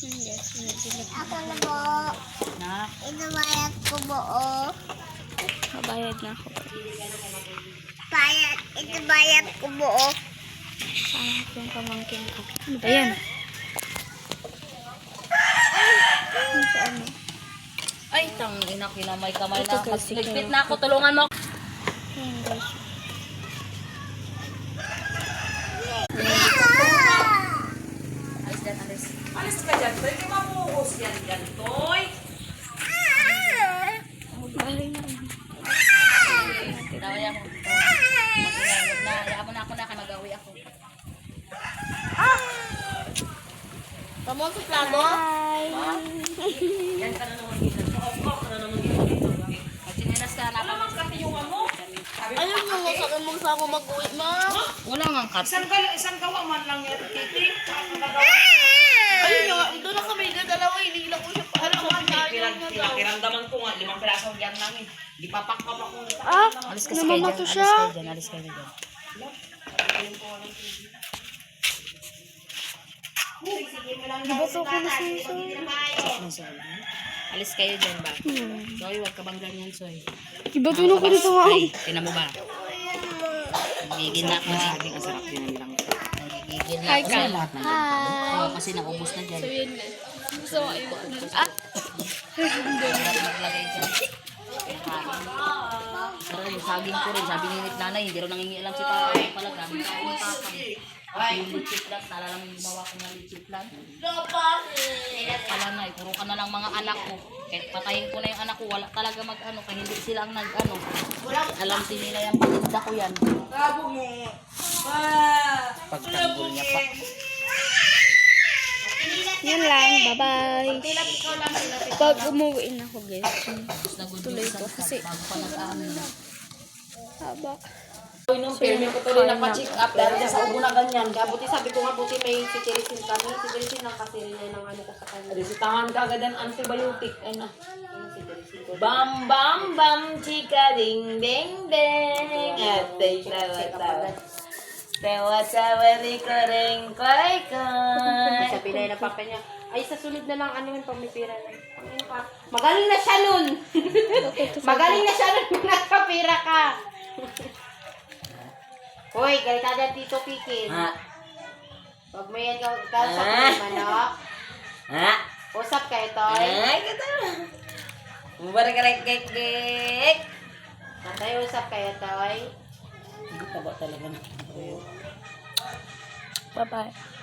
Ako na po. Na? Inabayad ko buo. Mabayad na ako. Inabayad ko buo. Anak yung pamangkin ko. Ano ba yan? Ano sa ano? Ay, tang ina, kinamay kamay Ito na. kasi Ligpit kayo. na ako, tulungan mo. Ayan guys. Alis dyan, alis. Alis ka dyan, Toy. Kaya mamuhos yan dyan, Toy. Bahay na. Tinawa niya ako. Mag-inayod na. Hayaan mo na ako na, mag-awi ako. Tamo ang suplado? Bye! Yan ka na naman dito. Ka na naman dito. Pag-sinilas ka, napamang kasi yung ano. Ayun mo nga sa mong sa ako mag-uwi, ma. Wala nga kat. Isang gawa man lang yan, Kiki. Ayun nga, doon na kami na dalawa, hindi lang ko siya pa. Alam mo, Piramdaman ko nga, 5 piraso yan lang eh. Di papakpap ako. Ah! Alis kasi kayo Namamato dyan. siya. Alis kayo dyan. Bato ko na siya. Alis kayo dyan ba? Soy, huwag ka bang ganyan, Soy. Ibato na ko dito nga. Ay, tinan mo ba? Nagigil na ako. Sabi ka sarap din lang. Nagigil na ako sa lahat ng ganito. Oo, kasi naubos na dyan. So, ayun. Ah! Sarap maglagay dyan. Pero yung saging ko rin, sabi ni nanay, hindi rin nangingialam si tatay. Pala, grabe ka yung tatay. Yung litchit lang, tala lang yung bawa ko ng litchit lang. Pala na, puro ka na lang mga anak ko. Kahit patayin ko na yung anak ko, wala talaga mag-ano, kaya hindi sila ang nag-ano. Alam din nila yung paninda ko yan. Pagtanggol niya pa. Yan lang. Bye-bye. Pag umuwiin ako guys. Tapos Tuloy ko kasi bago pa nag-ano na. haba. Nung pirmi ko tuloy na pa-check up dahil sa ubo na ganyan. Kaya buti sabi ko nga, buti may sitirisin kami. Sitirisin lang kasi rin ng ano ko sa kanya. Resitahan ka agad ang antibiotic. Ano? Bam bam bam chika ding ding ding. At tay tawa. Tawa-tawa di ko rin koy koy. Sabi na yung papa niya, ay sa sunod na lang ano yung pamipira na. Magaling na siya nun. Magaling na siya nun kung nagkapira ka. Hoy, galit ka dyan Tito Pikin. Pag may yan ka sa manok. Usap kayo, Toy. Ay, kata. Mubarak-garak-gek-gek. Natay, usap kayo, Toy. Hindi pa ba talaga na? Bye-bye.